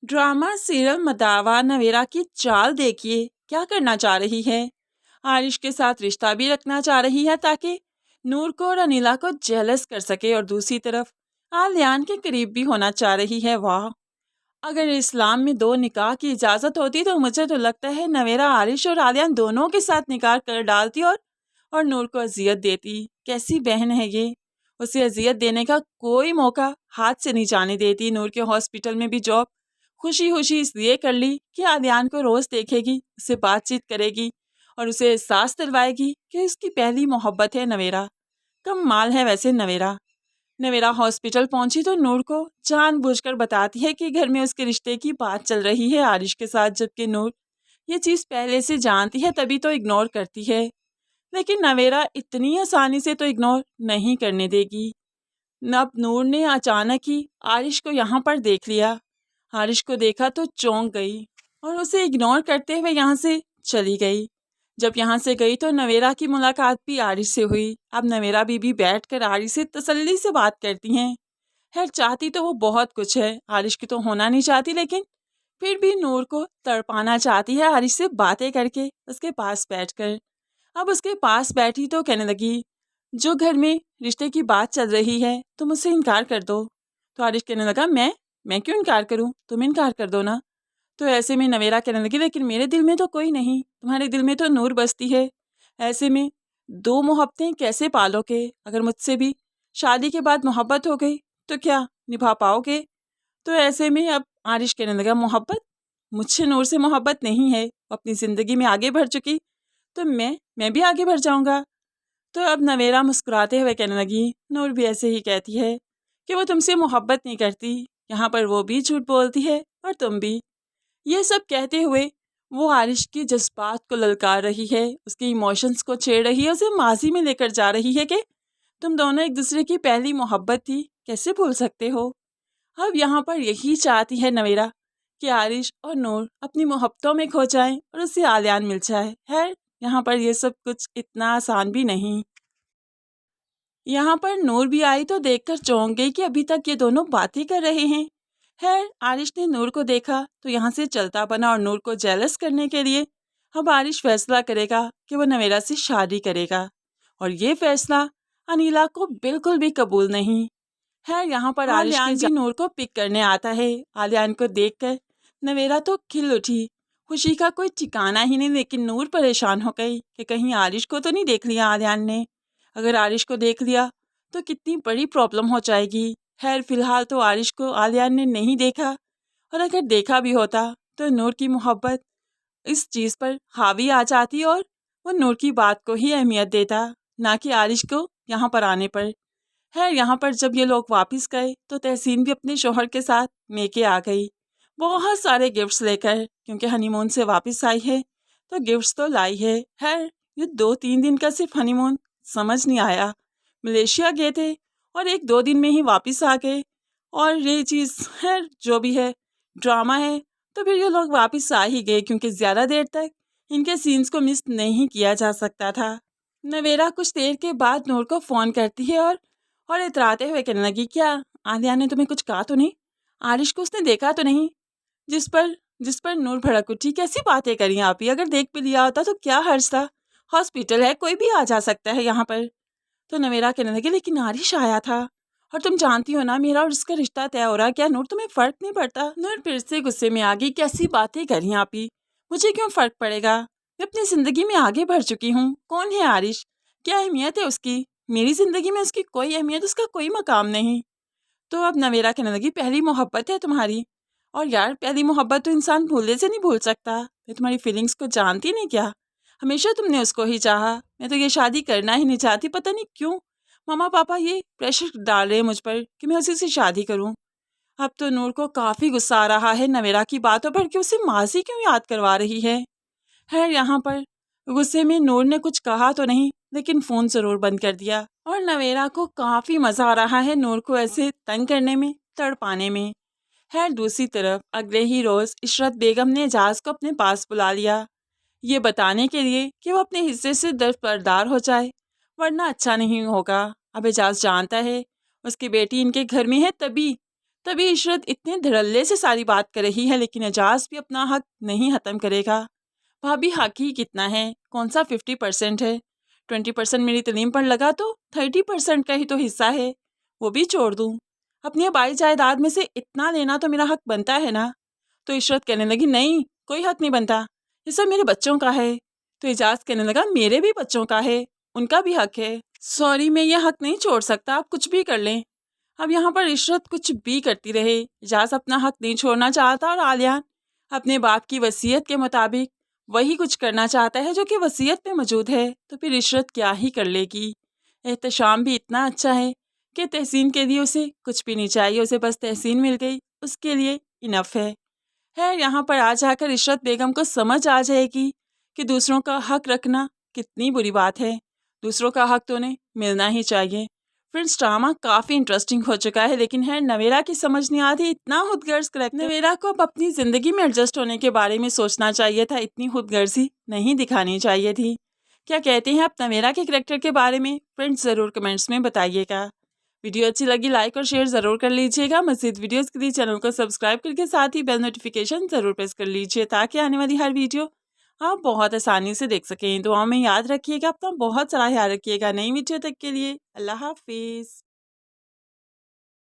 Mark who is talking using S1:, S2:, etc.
S1: Drama serial मदावा Navera की चाल देखिए क्या करना चाह रही है। आरिश के साथ रिश्ता भी रखना चाह रही है ताकि नूर को और अनिला को जेलस कर सके, और दूसरी तरफ आलियान के करीब भी होना चाह रही है। वाह, अगर इस्लाम में दो निकाह की इजाज़त होती तो मुझे तो लगता है नवेरा आरिश और आलियान दोनों के साथ निकाह कर डालती और नूर को अजियत देती। कैसी बहन है ये, उसे अजियत देने का कोई मौका हाथ से नहीं जाने देती। नूर के हॉस्पिटल में भी जॉब खुशी खुशी इसलिए कर ली कि आलियान को रोज़ देखेगी, उससे बातचीत करेगी और उसे एहसास दिलवाएगी कि उसकी पहली मोहब्बत है नवेरा। कम माल है वैसे नवेरा। नवेरा हॉस्पिटल पहुंची तो नूर को जानबूझकर बताती है कि घर में उसके रिश्ते की बात चल रही है आरिश के साथ, जबकि नूर ये चीज़ पहले से जानती है तभी तो इग्नोर करती है। लेकिन नवेरा इतनी आसानी से तो इग्नोर नहीं करने देगी। अब नूर ने अचानक ही आरिश को यहाँ पर देख लिया। आरिश को देखा तो चौंक गई और उसे इग्नोर करते हुए यहाँ से चली गई। जब यहाँ से गई तो नवेरा की मुलाकात भी आरिश से हुई। अब नवेरा बीबी बैठकर आरिश से तसल्ली से बात करती हैं। खैर, चाहती तो वो बहुत कुछ है, आरिश की तो होना नहीं चाहती, लेकिन फिर भी नूर को तड़पाना चाहती है आरिश से बातें करके, उसके पास बैठकर। अब उसके पास बैठी तो कहने लगी, जो घर में रिश्ते की बात चल रही है तुम मुझसे इनकार कर दो। तो आरिश कहने लगा, मैं क्यों इनकार करूं, तुम इनकार कर दो ना। तो ऐसे में नवेरा कहने लगी, लेकिन मेरे दिल में तो कोई नहीं, तुम्हारे दिल में तो नूर बसती है। ऐसे में दो मोहब्बतें कैसे पालोगे? अगर मुझसे भी शादी के बाद मोहब्बत हो गई तो क्या निभा पाओगे? तो ऐसे में अब आरिश कहने लगा, मोहब्बत? मुझसे नूर से मोहब्बत नहीं है, अपनी ज़िंदगी में आगे बढ़ चुकी, तो मैं भी आगे बढ़ जाऊंगा। तो अब नवेरा मुस्कुराते हुए कहने लगी, नूर भी ऐसे ही कहती है कि वो तुमसे मोहब्बत नहीं करती, यहाँ पर वो भी झूठ बोलती है और तुम भी। ये सब कहते हुए वो आरिश के जज्बात को ललकार रही है, उसके इमोशंस को छेड़ रही है, उसे माजी में लेकर जा रही है कि तुम दोनों एक दूसरे की पहली मोहब्बत थी, कैसे भूल सकते हो। अब यहाँ पर यही चाहती है नवेरा कि आरिश और नूर अपनी मोहब्बतों में खो जाएं और उसे आलियान मिल जाए। है, यहाँ पर ये सब कुछ इतना आसान भी नहीं। यहाँ पर नूर भी आई तो देखकर चौंक गई कि अभी तक ये दोनों बातें कर रहे हैं। खैर, आरिश ने नूर को देखा तो यहाँ से चलता बना और नूर को जेलस करने के लिए अब आरिश फैसला करेगा कि वो नवेरा से शादी करेगा, और ये फैसला अनीला को बिल्कुल भी कबूल नहीं है। यहाँ पर आरिश भी नूर को पिक करने आता है। आलियान को देखकर नवेरा तो खिल उठी, खुशी का कोई ठिकाना ही नहीं। लेकिन नूर परेशान हो गई कि कहीं आरिश को तो नहीं देख लिया आलियान ने। अगर आरिश को देख लिया तो कितनी बड़ी प्रॉब्लम हो जाएगी। खैर, फिलहाल तो आरिश को आलियान ने नहीं देखा, और अगर देखा भी होता तो नूर की मोहब्बत इस चीज़ पर हावी आ जाती और वो नूर की बात को ही अहमियत देता, ना कि आरिश को यहाँ पर आने पर। है, यहाँ पर जब ये लोग वापस गए तो तहसीन भी अपने शोहर के साथ मेके आ गई, बहुत सारे गिफ्ट्स लेकर, क्योंकि हनीमून से वापस आई है तो गिफ्ट्स तो लाई है। खैर, ये 2-3 दिन का सिर्फ हनीमून समझ नहीं आया। मलेशिया गए थे और 1-2 दिन में ही वापस आ गए, और ये चीज़ है जो भी है ड्रामा है, तो फिर ये लोग वापस आ ही गए क्योंकि ज़्यादा देर तक इनके सीन्स को मिस नहीं किया जा सकता था। नवेरा कुछ देर के बाद नूर को फ़ोन करती है और इतराते हुए कहने लगी, क्या आलिया ने तुम्हें कुछ कहा तो नहीं? आरिश को उसने देखा तो नहीं? जिस पर नूर भड़क उठी, कैसी बातें करी आप ही, अगर देख भी लिया होता तो क्या हर्ज था, हॉस्पिटल है, कोई भी आ जा सकता है यहाँ पर। तो नवेरा कहने लगी, लेकिन आरिश आया था और तुम जानती हो ना मेरा और उसका रिश्ता तय हो रहा, क्या नूर तुम्हें फ़र्क नहीं पड़ता? नूर फिर से गुस्से में आ गई, कैसी बातें करी आप ही, मुझे क्यों फ़र्क पड़ेगा, मैं अपनी ज़िंदगी में आगे बढ़ चुकी हूँ। कौन है आरिश, क्या अहमियत है उसकी मेरी ज़िंदगी में? उसकी कोई अहमियत, उसका कोई मकाम नहीं। तो अब नवेरा कहने लगी, पहली मोहब्बत है तुम्हारी, और यार पहली मोहब्बत तो इंसान भूलने से नहीं भूल सकता। मैं तुम्हारी फीलिंग्स को जानती नहीं क्या? हमेशा तुमने उसको ही चाहा। मैं तो ये शादी करना ही नहीं चाहती, पता नहीं क्यों मामा पापा ये प्रेशर डाल रहे हैं मुझ पर कि मैं उसी से शादी करूं। अब तो नूर को काफ़ी गुस्सा आ रहा है नवेरा की बातों पर कि उसे माजी क्यों याद करवा रही है। खैर, यहाँ पर गुस्से में नूर ने कुछ कहा तो नहीं, लेकिन फ़ोन ज़रूर बंद कर दिया, और नवेरा को काफ़ी मज़ा आ रहा है नूर को ऐसे तंग करने में, तड़पाने में। खैर, दूसरी तरफ अगले ही रोज़ इशरत बेगम ने एजाज को अपने पास बुला लिया, ये बताने के लिए कि वो अपने हिस्से से दरबरदार हो जाए, वरना अच्छा नहीं होगा। अब एजाज जानता है उसकी बेटी इनके घर में है, तभी तभी इशरत इतने धड़ल्ले से सारी बात कर रही है, लेकिन एजाज भी अपना हक नहीं ख़त्म करेगा। भाभी हक ही कितना है, कौन सा 50% है? 20% मेरी तलीम पर लगा तो 30% का ही तो हिस्सा है, वो भी छोड़ दूँ। अपनी आबाई जायदाद में से इतना लेना तो मेरा हक बनता है ना। तो इशरत कहने लगी, नहीं कोई हक नहीं बनता, ये सब मेरे बच्चों का है। तो एजाज कहने लगा, मेरे भी बच्चों का है, उनका भी हक है। सॉरी, मैं ये हक नहीं छोड़ सकता, आप कुछ भी कर लें। अब यहाँ पर इशरत कुछ भी करती रहे, एजाज अपना हक नहीं छोड़ना चाहता और आलियान अपने बाप की वसीयत के मुताबिक वही कुछ करना चाहता है जो कि वसीयत में मौजूद है। तो फिर इशरत क्या ही कर लेगी। एहतशाम भी इतना अच्छा है कि तहसीन के लिए उसे कुछ भी नहीं चाहिए, उसे बस तहसीन मिल गई, उसके लिए इनफ है। यहाँ पर आ जाकर इशरत बेगम को समझ आ जाएगी कि दूसरों का हक रखना कितनी बुरी बात है। दूसरों का हक तो उन्हें मिलना ही चाहिए। फ्रेंड्स, ड्रामा काफ़ी इंटरेस्टिंग हो चुका है, लेकिन नवेरा की समझ नहीं आती, इतना खुदगर्ज करेक्टर। नवेरा को अब अपनी ज़िंदगी में एडजस्ट होने के बारे में सोचना चाहिए था, इतनी खुदगर्जी नहीं दिखानी चाहिए थी। क्या कहते हैं आप नवेरा के करेक्टर के बारे में? फ्रेंड्स, ज़रूर कमेंट्स में बताइएगा। वीडियो अच्छी लगी लाइक और शेयर ज़रूर कर लीजिएगा। मज़ीद वीडियोस के लिए चैनल को सब्सक्राइब करके साथ ही बेल नोटिफिकेशन ज़रूर प्रेस कर लीजिए, ताकि आने वाली हर वीडियो आप बहुत आसानी से देख सकें। दुआओं में याद रखिएगा, अपना बहुत सारा ख्याल रखिएगा। नई वीडियो तक के लिए अल्लाह हाफिज़।